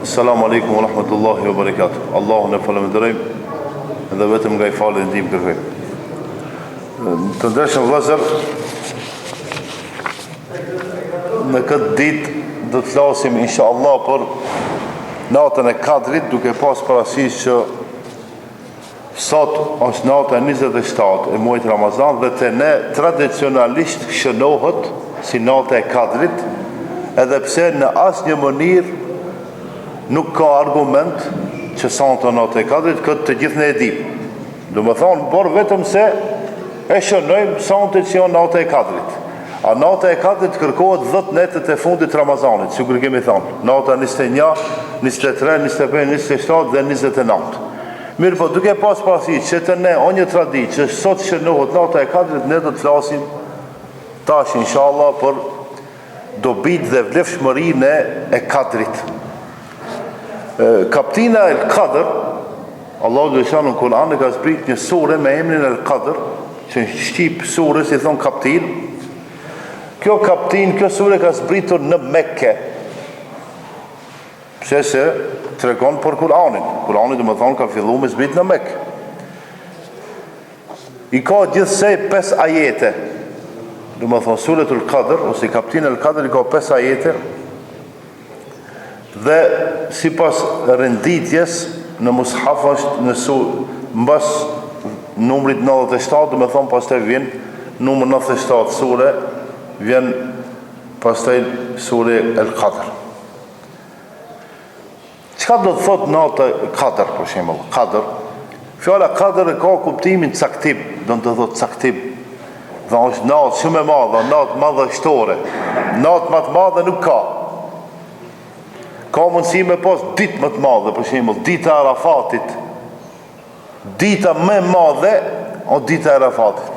Assalamu alaikum wa rahmatullahi wa barakatuh. Allahun e falenderojmë dhe vetëm nga I falë dhe ndihmë kërkojmë. Të ndershëm vëllezër, në këtë ditë do të flasim inshallah për natën e Kadrit, duke pas parasysh që sot është nata e 27 e muajit Ramazan dhe te ne tradicionalisht shënohet si nata e Kadrit, edhe pse në asnjë mënyrë nuk ka argument që sonte natë e Kadrit, këtë të gjithë ne e dim. Do më thonë, por vetëm se e shënojmë sonte që janë natë e Kadrit. A nata e Kadrit kërkohet 10 netët e fundit Ramazanit, sikur kemi thonë. Nata 21, 23, 25, 27 dhe 29. Mirë po, duke pas parasysh që të ne o një traditë që sot shënohet nata e Kadrit, ne do të flasim tash inshallah për dobit dhe vlefshmërinë e Kadrit. Kaptina El Qadr, Allahu dhe shanë në Kur'an e ka zbrit një sure me emrin El Qadr, që në shqip sure si thonë kaptin. Kjo kaptin, kjo sure ka zbritur në Mekke, pse se tregon për Kur'anin. Kur'ani dhe më thonë ka fillu me zbrit në Mekke. I ka gjithsej 5 ajete, dhe më thonë suret El Qadr, ose kaptin El Qadr i ka 5 ajete, dhe si pas renditjes në mushaf është në mbas numrit 97, dhe me thonë pas të vjen numër 97 sure, vjen pas të sure El Qadr. Qka do të thot nata Qadr, për shembull? Qadr, fjala Qadr e ka kuptimin caktim, do të thot caktim, dhe është natë shumë e madhe, natë madhështore, natë më të madhe nuk ka. Ka mundësi me pas ditë më të madhe, për shembull, dita e Arafatit. Dita më e madhe o dita e Arafatit.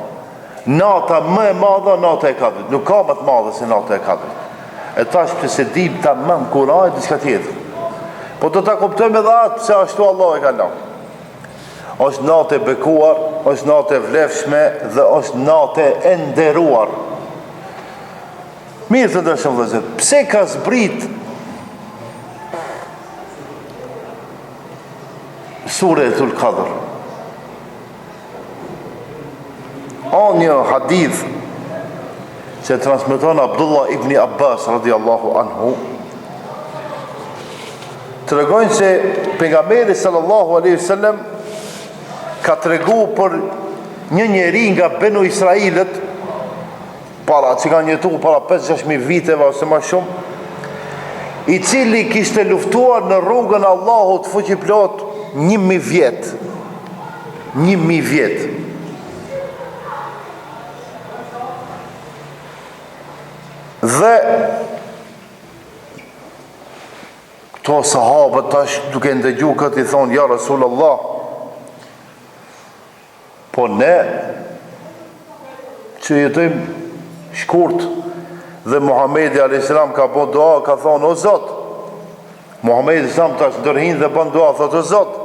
Nata më e madhe o nata e Kadrit. Nuk ka më të madhe se nata e Kadrit. E tash pëse dim ta mëm Kur'an diçka tjetër. Po do ta kuptojmë edhe atë se ashtu Allah e ka lënë. Është natë e bekuar, është natë e vlefshme dhe është natë e nderuar. Mirë të dërshëm vëllezër, pse ka zbrit Suretul Qadr? O një hadith që transmeton Abdullah ibn Abbas radiallahu anhu, të regojnë se pejgamberi sallallahu alaihi wasallam ka të regu për një njeri nga Benu Israilet, që kanë jetu para 5-6.000 viteve ose ma shumë, i cili kishte luftuar në rrugën e Allahut fuqiplot 1.000 vjet. 1.000 vjet. Dhe këto sahabët tash duke ndëgju këtë i thonë, ja Rasulullah, po ne që jetojmë shkurt dhe Muhamedi a.s. ka bën dua, ka thonë, o Zot, Muhamedi a.s. tash ndërhin dhe bën dua, thotë, o Zot,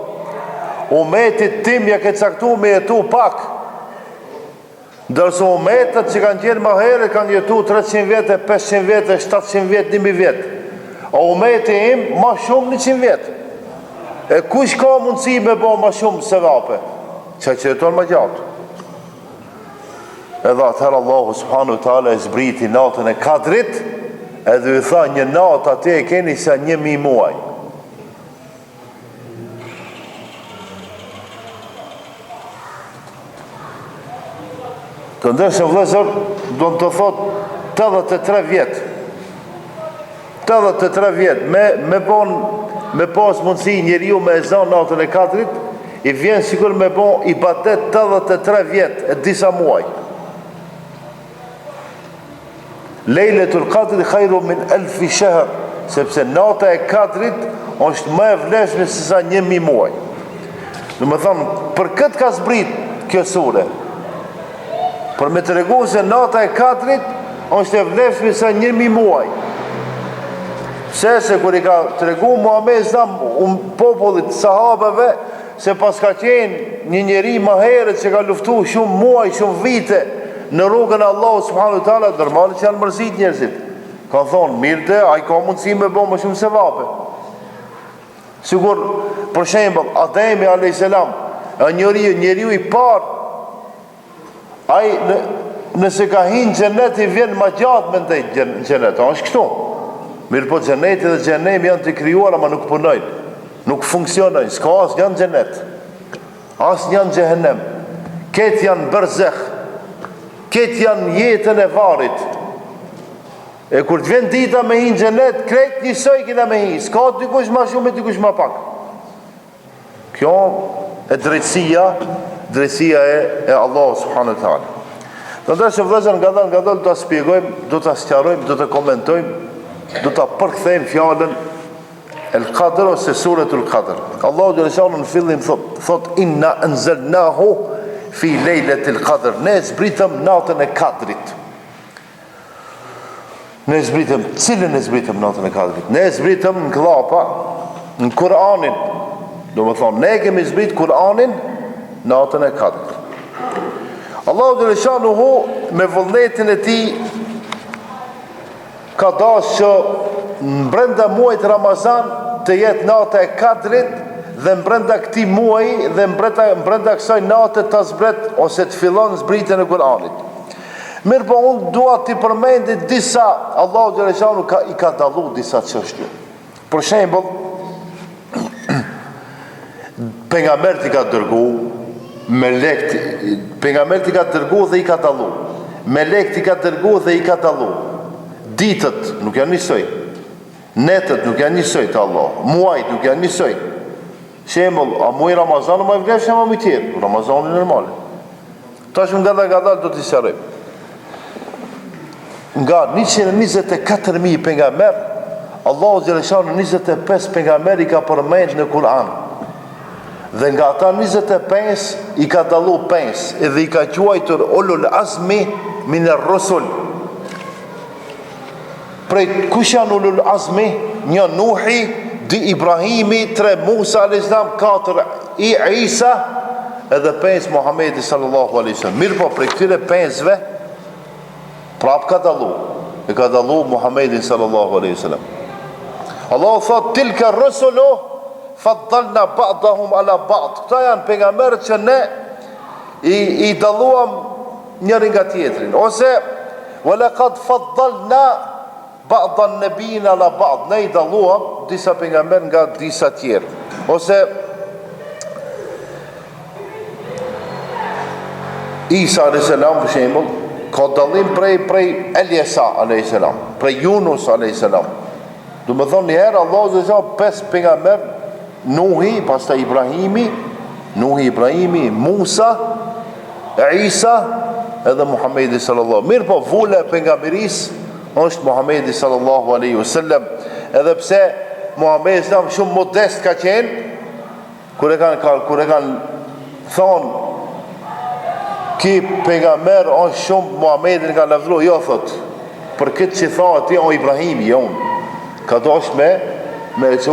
umetit tim ja ke caktu me jetu pak, ndërsa umetet që kanë qenë më herë kanë jetu 300 vjetë, 500 vjetë, 700 vjetë, 1000 vjetë, a umeti im ma shumë 100 vjetë. E kush ka mundësi me bo ma shumë se vape? Që jeton më gjatë. Edhe atëherë Allahu subhanahu wa taala e zbriti natën e Kadrit, edhe i tha, një natë atë e keni sa 1000 muaj. Të ndërshëm vëllezër, do të thot 83 vjet. 83 vjet me pas mundësi njeriu me ezan natën e Kadrit, i vjen sikur me bon ibadet 83 vjet e disa muaj. Lejletul Qadri khairu min 1000 shahr, sepse nata e Kadrit është më e vlefshme se sa 1000 muaj. Do të thonë, për këtë ka zbrit kjo sure. Për me të regu se nata e Kadrit është e vlefshme sa 1000 muaj. Se kur i ka të regu Muhamedi popullit sahabeve, se pas ka qenë një njeri më herët që ka luftu shumë muaj, shumë vite në rrugën e Allahut subhanahu wa taala, normalisht që janë mërzit njerëzit. Kanë thonë, mirë dhe, a i ka mundësi me bo më shumë se vape. Sigur, për shembull, Ademi alayhis salam, njeriu i parë, ai nëse ka hinë xhenet i vjen më gjatë me ndaj xhenet, është kështu. Mirë po xheneti dhe xhenemi janë të krijuara, ama nuk punojnë, nuk funksionojnë, s'ka asë janë xhenet, asë janë xhehenem, ketë janë berzekh, ketë janë jetën e varrit. E kur të vjen dita me hinë xhenet, krejt njësoj kina me hinë, s'ka dikush ma shumë e dikush ma pak. Kjo e drejtësia e Allah subhanahu wa taala. Në të që vëzër nga dalë do të spjegojmë, do të sqarojmë, do të komentojmë, do të përkthejmë fjallën El Qadr ose Suratul Qadr. Allahu Gjeleshanu në fillim thot inna anzalnahu fi lejletil Qadr. Ne zbritëm natën e Kadrit. Ne zbritëm, cilën e zbritëm natën e Kadrit? Ne zbritëm në klapa, në Kur'anin. Do më thonë, ne kemi zbrit Kur'anin natën e Kadrit. Allahu Gjeleshanu me vullnetin e ti ka dashur që në brenda muajit Ramazan të jetë nata e Kadrit dhe në brenda këtij muaji dhe në brenda kësaj nate të zbret ose të fillon zbritjen e Kur'anit. Mirë po unë dua t'i përmendit disa, Allahu Gjeleshanu i ka dallu disa çështje. Për shembull, pejgamberi ka dërgu melekt, pejgamberi ka dërgu dhe i ka dallu. Melekti ka dërgu dhe i ka dallu. Ditët nuk janë njësoj, netët nuk janë njësoj të Allah, muajt nuk janë njësoj. Shembull, a muaj Ramazan më e vlefshëm më i tjerë, Ramazani normal. Tash nga dalë do t'i sqarojmë. Nga 124.000 pejgamber, Allahu Gjeleshanu 25 pejgamber i ka përmend në Kur'an. Dhe nga ata 25 i ka dallu 5 edhe i ka quajtur ulul azmi minar rusul. Prej kush janë ulul azmi? 1 Nuhi, 2 Ibrahimi, 3 Musa a.s., 4 Isa edhe 5 Muhamedi sallallahu alaihi wasallam. Mirë po prej këtyre 5-ve prap ka dallu. E ka dallu Muhamedi sallallahu alaihi wasallam. Allahu thot tilka rusulu faddalna ba'dahum ala ba'd. Këta janë pejgamberët që ne i dalluam njëri nga tjetrin. Ose walaqad faddalna ba'dan nabiyyin ala ba'd. Ne i dalluam disa pejgamber nga disa tjerë. Ose Isa a.s. për shembull ka dallim prej Eliesa a.s., prej Yunus a.s. Do më thonë njëherë Allah zë 5 pejgamber, Nuhi, pastaj Ibrahimi, Musa, Isa edhe Muhamedi sallallahu. Mirë po vula e pejgamberisë është Muhamedi sallallahu alaihi wasallam. Edhe pse Muhamedi sallallahu shumë modest ka qenë, kur e kanë thonë ki pejgamber është shumë Muhamedin ka lavdëruar, jo thot. Për këtë që tha aty o Ibrahimi, jo unë. Ka dosh me që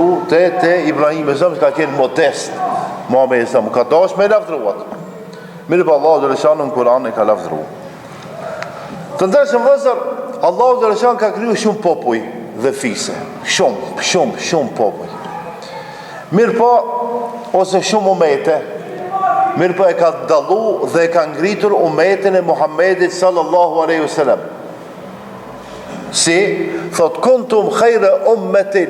te Ibrahimi ka qenë modest. Muhamedi sallallahu ka dosh me lavdëruar. Mirë pa Allahu Gjeleshanu në Kur'an e ka lavdëruar. Të ndërshëm vëllezër, Allahu Gjeleshanu ka kriju shumë popuj dhe fise. Shumë popuj. Mirë po, ose shumë umete, mirë po e ka dallu dhe e ka ngritur umetin e Muhammedit sallallahu alaihi wasallam. Si, thot kuntum khayra ummetin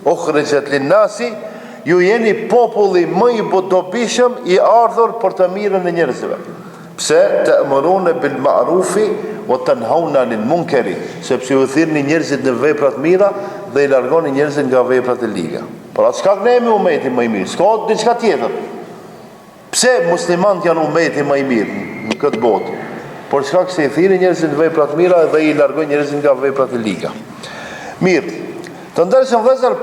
ukhrijat lin-nasi, ju jeni populli më i dobishëm i ardhur për të mirën e njerëzve. Pse? Ta'muruna bil ma'rufi wa tanhauna anil munkari, sepse ju thirrni njerëzit në vepra të mira dhe i largoni njerëzit nga veprat e liga. Por atë çka ne jemi umeti më i mirë, s'ka diçka tjetër. Pse muslimanët janë umeti më i mirë në këtë botë? Por çka se i thirrni njerëzit në vepra të mira dhe i largojnë njerëzit nga veprat e liga. Mirë. Të ndërshëm vëllezër,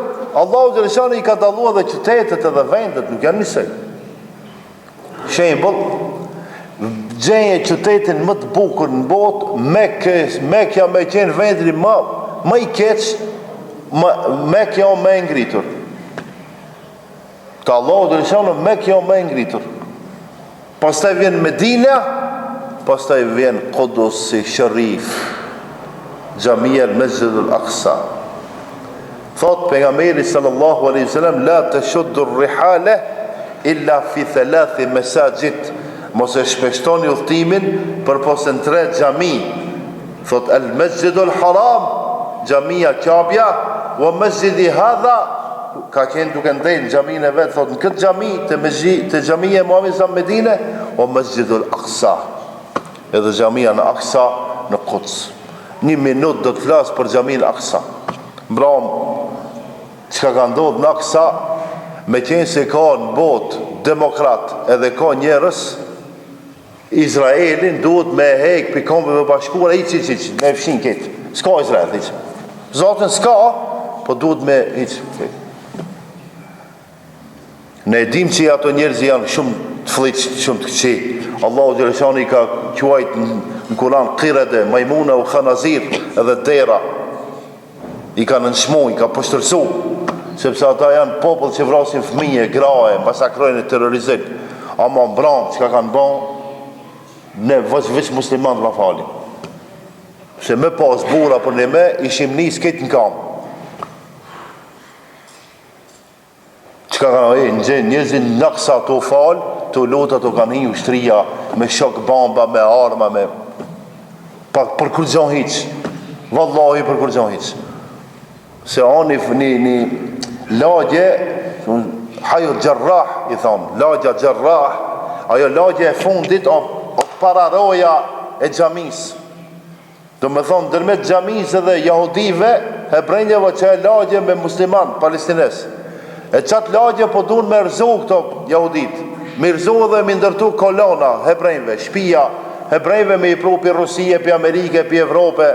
Allahu Gjeleshanu i ka dalluar edhe qytetet edhe vendet, nuk janë njësoj. Shembull, gjenje qytetin më të bukur në botë, Mekja me qenë vendi më i keq, Mekja më e ngritur. Të Allahu Gjeleshanu Mekja më e ngritur. Pastaj vjen Medina, pastaj vjen Qudus Sharif, Xhamia al-Masjid al-Aqsa. Thot pejgamberi sallallahu alaihi wasallam, la tashuddu rihale illa fi thalathi masajid, mos e shpeshtoni udhtimin përpos në 3 xhami. Thot al masjidul haram, xhamia Ka'bja, wa masjidi hadha, ka qenë duke ndejnë xhamin e vetë, thot në këtë xhami të xhamia e Muhamedit sa Medine, wa masjidul Aqsa, edhe xhamia në Aqsa në Quds. 1 minutë do të flas për xhamin Aqsa. Mbram, çka ka ndodhur në Aqsa, me qenë se ka në botë demokrat edhe ka njerëz, Izraelin duhet me hek për kombëve bashkuara, me fshin këtë. S'ka Izrael, hiç. Zotën s'ka, po duhet me hiç. Ne dim që ato njerëz janë shumë të fllitsh, shumë të këqij. Allahu xhaleshani ka quajt në Kur'an qirade, majmuna u khanazir edhe dera. I ka nënshmu, i ka poshtërsu, sepse ata janë popull që vrasin fëmijë, graje, masakrojnë e terrorizojnë. Ama mbram, çka kanë bën, ne veç musliman të ma falim. Se me pas bura për ne me, ishim nis këtë në kam. Qka kanë në gjenë njëzin në Aqsa të fal, të luta të kanë hi ushtria, me shok bamba, me arma, me... për kur gjon hiq. Wallahi për kur gjon hiq. Se ani një lagje, hajur Gjarrah, i thonë, lagja Gjarrah, ajo lagje e fundit o para roja e xhamis. Do me thonë, dërmet xhamis edhe jahudive, hebrejnjeve që e lagje me musliman, palestines. E qatë lagje po dun me rëzu këto jahudit. Me rëzu edhe me ndërtu kolona hebrejnve, shpia hebrejnve me i pru për Rusie, për Amerike, për Evrope,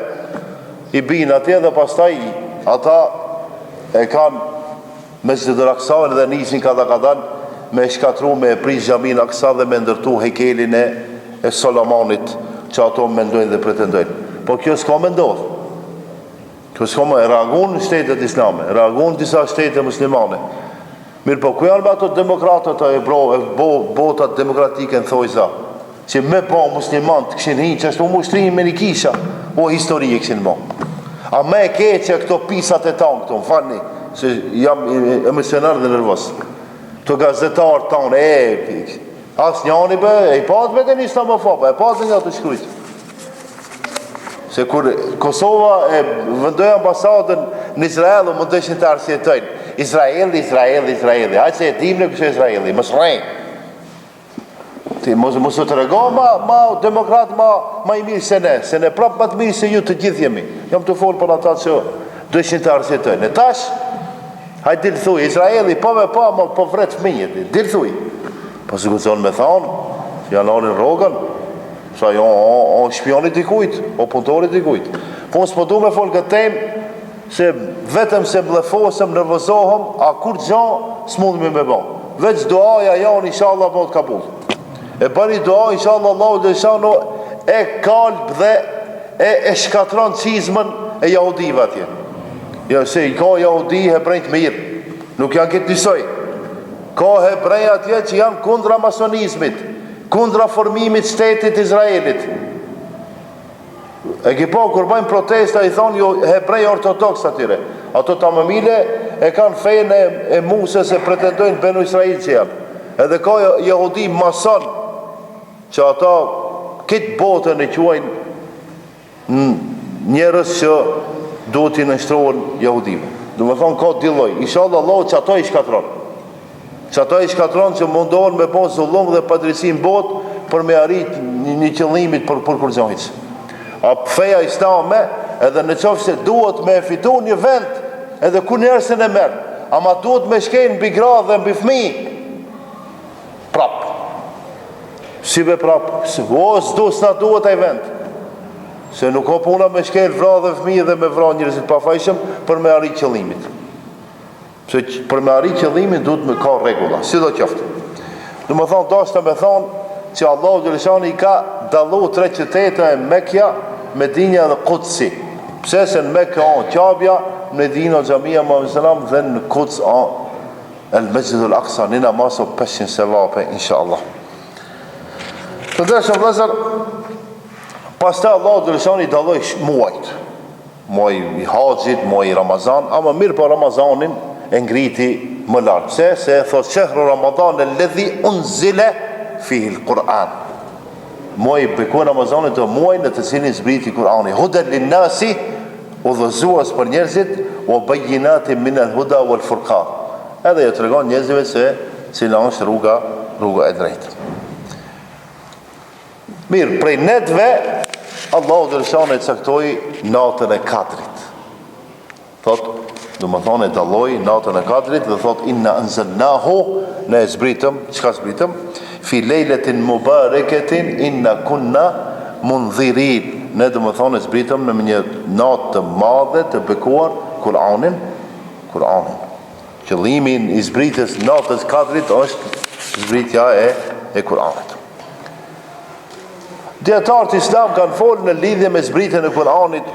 i binë atje dhe pastaj ata e kanë Mesjidul Aqsa dhe nisin kada me shkatru me prish xhamin Aqsa dhe me ndërtu hekelin e Solomonit që ato mendojnë dhe pretendojnë. Po kjo s'ka me ndodh. Kjo s'ka me reagun në shtetet islame, reagun në disa shtete muslimane. Mirë po ku janë me ato demokratët e botat demokratike në thojza, që me po musliman të këshin hinë që është po mushtrim me një kisha, o histori e këshin mo. A me e keqe këto pisat e tanë këto, më falni, se jam emisionar dhe nervos. Këto gazetarë tanë, asë njani bë, e i patë me të një islamofobë, e patë me nga të shkrujtë. Se kur Kosova e vëndoj ambasadën në Izrael, më të ishin të arsjetojnë. Izraeli, hajtë se e tim në kështë Izraeli, mësë rejnë. Mësë të rego ma demokrat, ma i mirë se ne prapë ma të mirë se ju të gjithë jemi. Jam të folë për ata që do ishin të arsjetojnë. E tash, hajtë dilë thuj, Izraeli, po vretë fëmijët, dilë thuj. Po së këtë me thonë, janë anin rogën, sa o shpionit i kujt, o punëtorit i kujt. Po së përdu me folë këtë temë, se vetëm se blefosëm, nervozohëm, a kur gjanë, së mundëmi me bo. Veç duaja janë, inshallah, bëhet kabul. E bëni dua, inshallah, Allahu dhe shano, e kalb dhe e shkatron cizmën e jahudive atje. Jo, se i ka jahudi hebrejt mirë, nuk janë këtë njësoj. Ka hebrej atje që janë kundra masonizmit, kundra formimit shtetit Izraelit. E ki po, kur bëjmë protesta, i thonë jo hebrej ortodoks atyre. Ato të mamile e kanë fejnë e Muse se pretendojnë benu Israel që janë. Edhe ka jahudi mason, që ata këtë botën e quajnë njerës që duhet i nështrohen jahudive. Do me thonë ka dilloj. Inshallah Allah që ato i shkatron. Që ato i shkatron që mundohen me po zullum dhe padrësim botë për me arrit një qëllimit për kurgjohit. A feja islame edhe në qofë se duhet me fitu një vend edhe ku njerësën e merë, ama duhet me shkejnë mbi gra dhe mbi fmi prap. Si be prap, o s'du s'na duhet aj vend. Se nuk ka puna me shkel vra dhe fmi dhe me vra njërësit pa fajshëm për me arrit qëllimit. Se për me arrit qëllimin duhet me ka regula, si do qoftë. Në më thonë, dashta me thonë që Allahu Gjeleshani ka dalu 3 qytete e Mekja, Medinja dhe Kutsi. Pse se në Mekja o Qabja, Medina, Gjamia, Muhammed dhe në Kuts o El Mesjidul Aqsa, një namaz o 500 sevape, insha Allah. Të deshëm vëzër, pas të Allahu Gjeleshani daloj muajt. muaj i haxhit, muaj i Ramazan, ama mirë po Ramazanin e ngriti më lart. Pse? Se thot shehru Ramadan alladhi unzila fihi al-Quran. Muaj bekon Ramazanit të muaj në të cilin zbriti Kurani. Hudan lin-nasi, udhëzues për njerëzit, wa bayyinatin min al-huda wal-furqan. Edhe ju tregon njerëzve se cila është rruga e drejtë. Mirë, prej netve Allahu dërshan e caktoi natën e Kadrit. Thot, do më thonë e dalloi natën e Kadrit dhe thot inna anzalnahu, ne e zbritëm, çka zbritëm? Fi lejletin mubareketin inna kunna mundhirin. Ne do më thonë e zbritëm në një natë të madhe të bekuar Kur'anin. Qëllimi i zbritjes natës Kadrit është zbritja e Kur'anit. Dietarët islam kanë folë në lidhje me zbritjen e Kur'anit,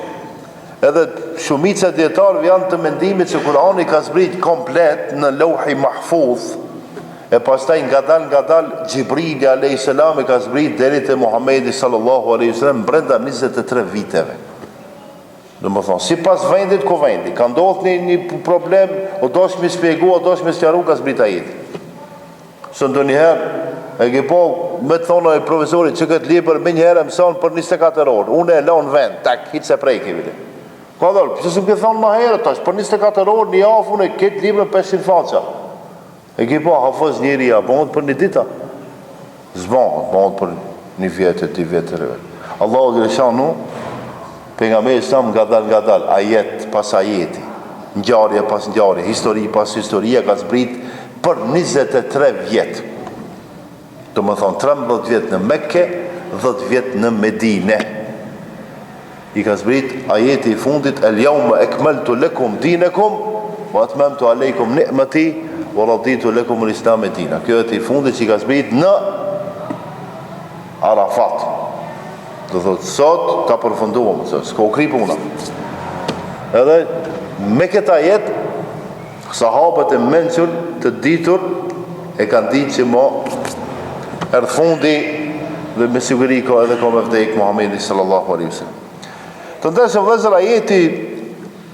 edhe shumica dietarëve janë të mendimit se Kur'ani ka zbrit komplet në Lauhi Mahfuz, e pastaj ngadal Gjibrili alayhis salam ka zbrit deri te Muhamedi sallallahu alaihi wasallam brenda 23 viteve. Domethënë, sipas vendit ku vendi, ka ndodhur një problem, o dosh më shpjegoj, o dosh më sqaroj ka zbrit ajeti. Së ndonjëherë e ke po me të thonë e profesorit që këtë libër me njëherë mëson për 24 orë, unë e lanë vend, tak, hitë se prejke vile. Ka dhollë, që se më këtë thonë ma herë tash, për 24 orë një afë unë e këtë libër 500 faqa. E ke po hafëz njëri ja, bëndë për një dita. Bëndë për një vjetë, 2 vjetë. Allahu Gjereshanu, pejgamberi sa nga dal, ajet pas ajeti, ngjarje pas ngjarje, histori pas historie, ka zbrit për 23 vjetë. Do më thonë 13 vjetë në Mekke, 10 vjetë në Medine. I ka zbrit ajeti i fundit, el jaume ekmeltu lekum dinekum, wa atmemtu alejkum ni'mati, wa raditu lekum l-islam e dina. Kjo e i fundit që i ka zbrit në Arafat. Do thotë, sot ta përfunduam, s'ka u kri puna. Edhe me këta jetë, sahabët e menqër të ditur, e kanë ditë që mo erë fundi dhe me siguri ka edhe ka me vdek Muhammedi sallallahu alaihi wasallam. Të ndërse vëzër ajeti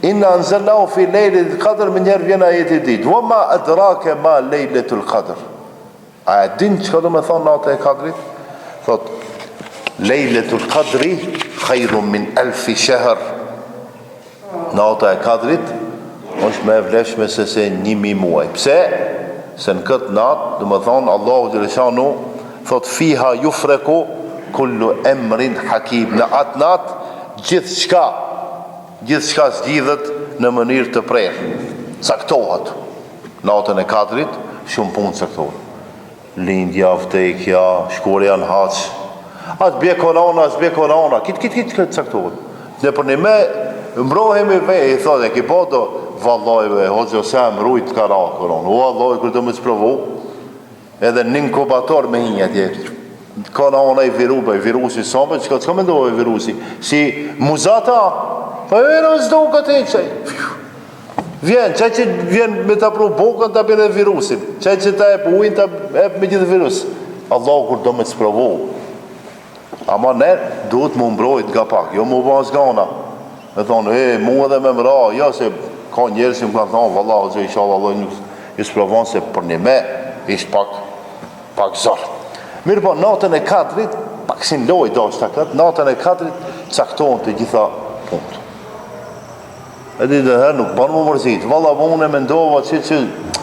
inna anzalnahu fi lejlet qadr, më njerë vjen ajeti ditë wa ma adrake ma lejletul qadr. A e din që ka do me thonë natë e Kadrit? Thot lejletul qadri khajrum min 1000 shahr. Nata e Kadrit është me vlefshme se 1000 muaj. Pse? Se në këtë natë, do me thonë Allahu Gjereshanu thot fiha jufreku kullu emrin hakim. Në atë natë gjithçka zgjidhet në mënyrë të prerë, caktohet. Natën e Kadrit shumë punë caktohet. Lindja, vdekja, shkurja në haç, atë bje korona, kitë caktohet. Ne për një me mbrohemi i thotë e kipoto, vallaj hoxha sa mbrojt ka ra korona. O Allah, kur do më sprovu, edhe në inkubator me hinja tjetër. Korona i virusi somë, që ka mendove virusi? Si muzata, pa virus do këtë e qaj. Vjen, qaj që vjen me të pru bukën të bërë virusin, qaj që ta e ujnë të e me gjithë virus. Allah kur do me të sprovu. Ama ne duhet më mbrojt nga pak, jo më bas gana. Me thonë, mu edhe me mra, jo se ka njerës që më kanë thonë, vallahu që i shala Allah nuk i sprovon se për një me, ishtë pak zorë. Mirë po, natën e Kadrit, pak si në loj do është të këtë, natën e Kadrit caktohen të gjitha punët. E di dhe herë nuk banë më mërzit, valla unë e mendova që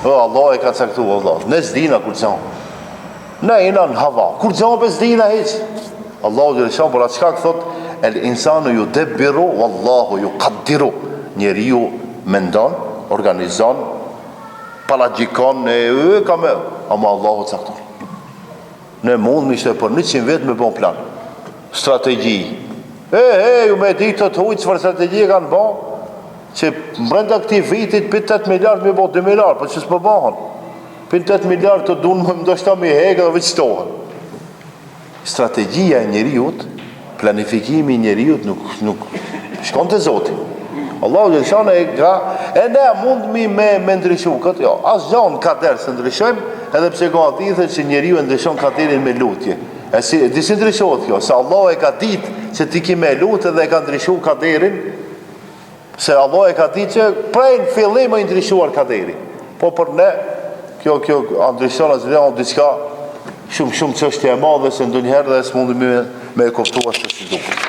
Allah e ka caktu, Allah. Ne s'dina kur qanë. Ne ina në hava, kur qanë për s'dina heq. Allah u gjereshan, për atë shka këthot, el insanu ju debiru, Wallahu ju kaddiru. Njeri ju mendon, organizon, palagjikon, ama Allahu cakton. Ne mund mishte për 100 vetë me bon plan. Strategji. Ju me ditë të hujtë çfarë strategji kanë bon, që brenda këti vitit për 8 miliard me bon 2 miliard, për që s'pë bëhen. Për 8 miliard të dunë më ndoshta me hegë dhe vëqtohen. Strategjia e njeriut, planifikimi i njeriut nuk shkon të Zoti. Allahu Gjereshanu e ne mund mi me ndryshu këtë, jo, as gjanë kader se ndryshojmë, edhe pse ka hadithe që njeriu e ndryshon kaderin me lutje. Disi ndryshohet kjo, se Allah e ka ditë që ti ki me lutë dhe e ka ndryshu kaderin Se Allah e ka ditë që prej në fillim e ndryshuar kaderi. Po për ne, kjo ndryshon asnjëherë diçka shumë çështje e madhe se ndonjëherë dhe s'mundemi me e kuptuar se si duket.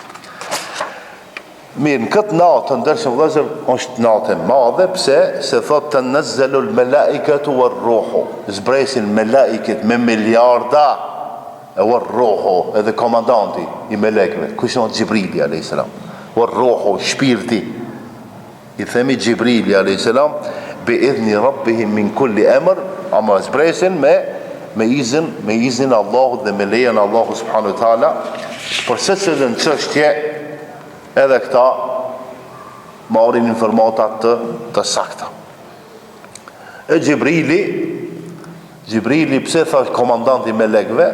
Mirë, në këtë natë të ndershëm vëllezër, është natë e madhe, pse? Se thotë të nëzzelul melaikatu wa ruhu. Zbresin melaiket me miliarda, e wa ruhu, edhe komandanti i melekve. Kush është Gjibrili a.s. Wa ruhu, shpirti. I themi Gjibrili a.s. Bi idhni rabbihim min kulli emër, ama zbresin me izin Allahut dhe me lejen Allahu subhanahu wa taala, për secilën çështje edhe këta marrin informata të sakta. E Gjibrili pse thash komandanti me melekëve,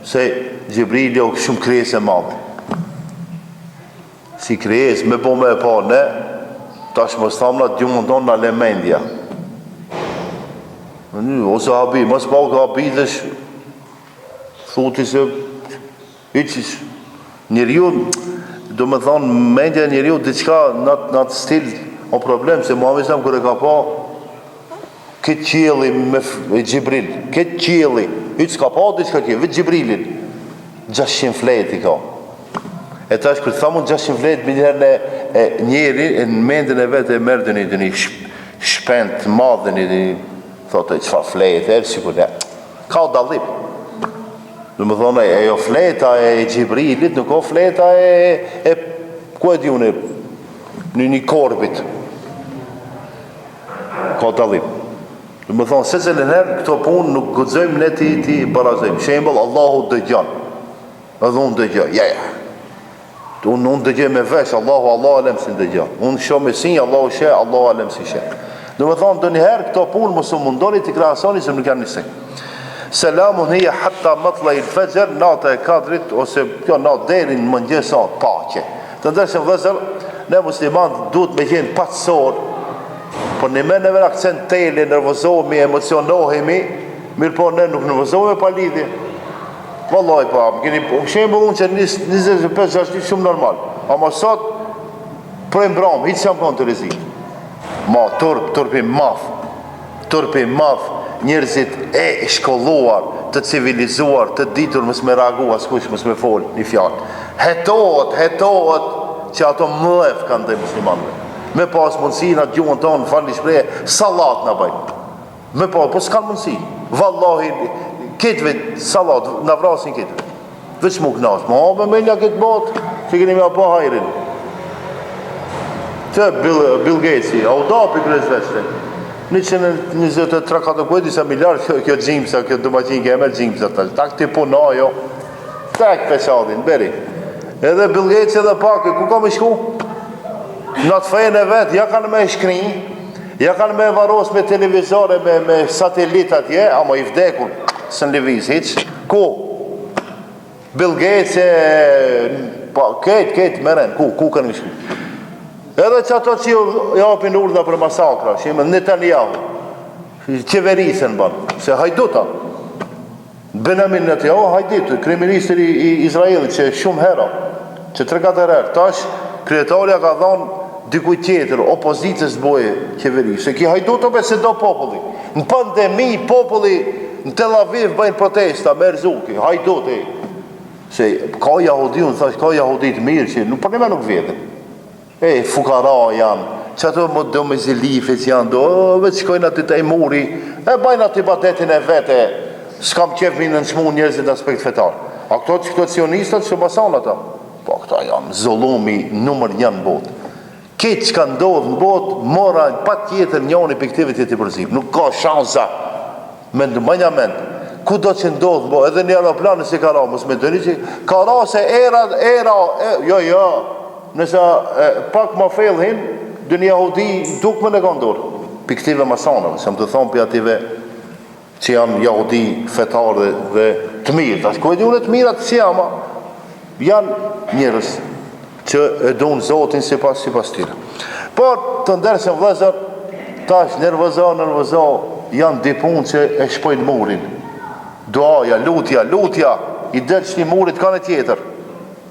se Gjibrili o shumë krijesë e madhe. Si krijesë me me e pa ne, tash mos thamna gjumën tonë në lemendja. Ose habi, mos pa ka habi dhe thuti se iqish njeriu, do me thonë mendja njeriu diçka në atë stil o problem, se Muhamedi sallallahu alaihi wasallam kur e ka pa këtë qielli me Gjibril, këtë qielli, hiç ka pa diçka tjetër, vetë Gjibrilin 600 fleti ka. E tash kur thamun 600 flet me njëri në mendjen e vet e merr një shpend të madh një thotë çfarë flet, sikur ka dallim. Do më thonë, jo fleta e Gjibrilit, nuk o fleta ku e di unë, një korbit. Ka dallim. Do më thonë, se cilën herë, këto punë nuk guxojmë ne ti barazojmë. Shembol, Allahu dëgjon. Edhe unë dëgjoj, ja. Unë dëgjoj me vesh, Allahu alem si dëgjoj. Unë shoh me sinj, Allahu sheh, Allahu alem si sheh. Do më thonë, do njëherë, këto punë mos u mundoni t'i krahasoni se nuk janë njësej. Selamun hiya hatta matlai al-fajr, nata e kadrit, ose kjo natë deri në mëngjes sa paqe. Të ndërshëm vëllezër, ne muslimanët duhet me qenë paqësor, por ne me never akcent tele, nervozohemi, emocionohemi, mirë po ne nuk nervozohemi pa lidhje. Vallahi po, keni shembull unë që 25 është shumë normal. Ama sot prej mbram, hiç jam kon të rrezik. Ma turpi maf, njerëzit e shkolluar, të civilizuar, të ditur mos me reagu askush, mos me fol një fjalë. Hetohet që ato mlef kanë dhe muslimanëve. Me pas mundësi në gjuhën tonë, falni shpreje, salat në bëjnë. Me pas, po s'kanë mundësi. Vallahi, ketëve salat, në vrasin ketëve. Veç mu knasë, me menja këtë botë, që keni me apo hajrin. Të Bill Gatesi, audapi kryesveçte. 123 kategori disa miljard kjo gjimsa, kjo domaqin ke emër gjimsa. Tak ti puno jo. Tak pesadin, beri. Edhe Bill Gates edhe pak, ku ka me shku? Në atë fejën e vetë, ja kanë me shkri, ja kanë me varos me televizore, me satelit atje, ama i vdekur, së në lëviz, hiç. Ku? Bill Gates ketë meren, ku kanë me shku? Edhe që ato që japin urdha për masakra, që në Netanyahu, qeverisën banë, se hajduta. Benjamin Netanyahu hajditu, kriministri i Izraelit, që shumë hera, që 3-4 herë, tash, kryetarja ka thonë dikuj tjetër, opozitës boje qeveri, se ki hajdutu be se do populli. Në pandemi, populli në Tel Aviv bëjnë protesta, me rzuki, hajduti. Se ka jahudi, unë thash, ka jahudit mirë, që nuk për një me nuk vjetën. Fukara janë, që ato më do me zilifit janë, vetë shkojnë aty të imuri, bajnë aty badetin e vete, s'kam qef minë në shmu njerëzit në aspekt fetar. A këto cionistat që basan ata? Po, këta janë zulumi numër 1 në botë. Këtë që ka ndodhë në botë, mora pa tjetër njoni për këtive tjetë i përzim. Nuk ka shansa, mendu, manja mend. Ku do që ndodhë në botë, edhe një aeroplanë si ka ra, mos me dëni që ka ra se jo, nësa pak ma fellhin, dë një jahudi duk më në këndur. Për këtive masanëve, se më të thonë për ative që janë jahudi fetar dhe të mirë. Tash, ku e di unë të mirë atë që jama, janë njërës që e dunë Zotin si pas tira. Por, të ndërësën vlezër, tash nervozo, janë dipun që e shpojnë murin. Duaja, lutja, i delë që një murit ka në tjetër.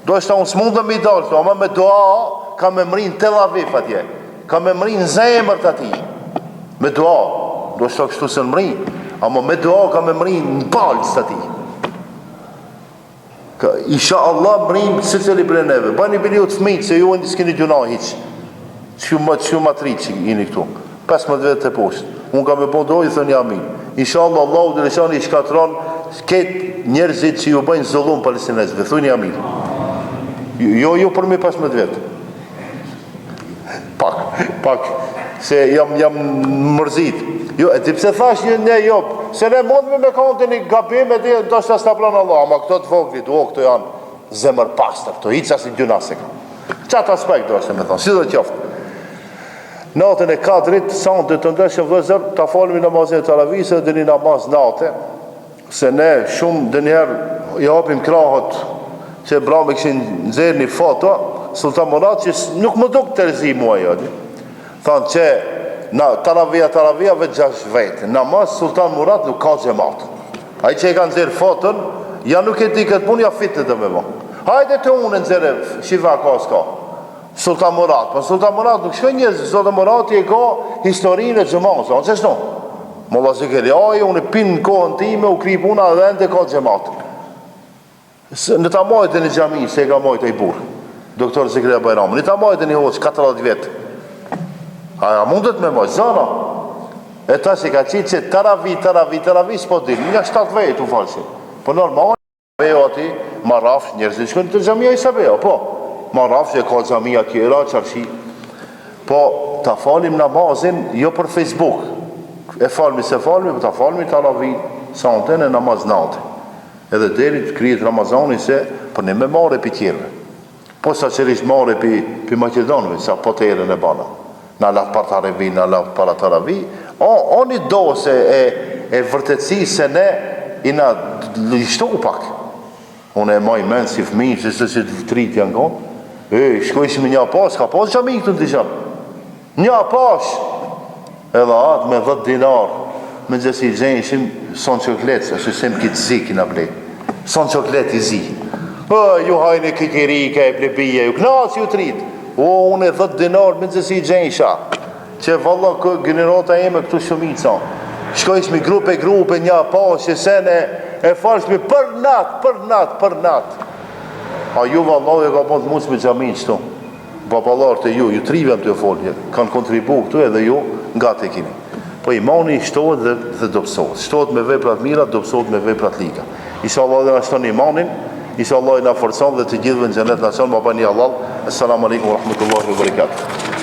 Do është ta unë s'mundë me i dalë, ama me dua ka me mrinë Tel Aviv atje. ka me mri në zemër të ati. Me dua, do shto kështu se në mri, ama me dua ka me mri në palës të ati. Isha Allah mrim se cili për neve. Bani bili u të fmit, se ju në s'keni gjuna hiq. Që ma të rritë që jeni këtu. 15 vete të poshtë. Unë ka me po dojë, thënë amin. Isha Allah, Allahu dhe lëshani i shkatron ketë njerëzit që ju bëjnë zullum palestinezve. Thënë amin. Jo për mi 15 vete. Pak. Se jam mërzit. Jo, e ti pse thash ne jo, se ne mundme me kanë të një gabim e dhe do shta staplan Allah, ama këto të voglit, këto janë zemër pastër, këto hiqa si gjuna se ka. Qatë aspekt do është me thonë, si do qoftë. Natën e kadrit, santë të ndeshë vëzër, ta falmi namazin e taravise dhe një namaz natë, se ne shumë dhe njerë i hapim krahët që bra me këshin nëzirë një foto, Sultan Murat që nuk më duk të rëzi mua jodi. Thanë që taravia vetë 6 vetë. Namaz Sultan Murat nuk ka gjemat. A i që e ka nëzirë foton, ja nuk e di këtë punë, ja fitë të me mo. Hajde të unë nëzirë, shiva ka s'ka. Sultan Murat, për Sultan Murat nuk shkoj njëzë, Sultan Murat i e ka historinë e gjemat. Në që shno? Molla Zekeri, unë e pinë në kohën time, u kri puna dhe endë ka gjemat. Në ta majtë një gjami, se e ka majtë e i burë. Doktor Zekeri Bajram, në ta majtë një hoqë, 40 vjetë. A mundet me mojë, zana. E ta si ka qitë që taravi, s'po dilë, nga 7 vejtë u falësi. Po normal, vejo ati, ma rafsh, njerëzit shkën të gjamia i sabejo, po. Ma rafsh e ka gjamia kjera, qarshi. Po, ta falim namazin, jo për Facebook. E falmi se falmi, po ta falmi taravi, sante në namaz natë. Edhe derit kryet Ramazani se, për ne me mare për tjerve. Po sa qërish mare për Macedonve, sa po të erën e bana. Në latë par taravi, në latë para taravi, oni dose e vërtetësi se ne i na lishtohu pak. Unë e maj menë si fëmi, që të trit janë konë, shkojshme një pas, ka pas gjami këtë në të gjanë. Një pas, edhe atë me 10 dinar, me gjësi gjenjëshim, son qoklet, është sem kitë zi kina ble. Son qoklet i zi. Ju hajnë e kikirike, e plebije, ju knasë ju trit. Unë e 10 dinar me nëzësi gjenjësha, që valla generata eme këtu shumica. Shkojshmi grupe, një pashe, sene, e falshmi për natë. A ju valla e ka bëndë musë me gjamin qëtu. Babalarë të ju trivem të folje, kanë kontribu këtu edhe ju nga të kini. Po imani shtohet dhe dopsohet. Shtohet me veprat mira, dopsohet me veprat liga. Isha Allah dhe nashton imanin, Isha Allah i na forcon dhe të gjithëve në xhenet na çon, ma bani Allah. Assalamu alaikum wa rahmatullahi wa barakatuh.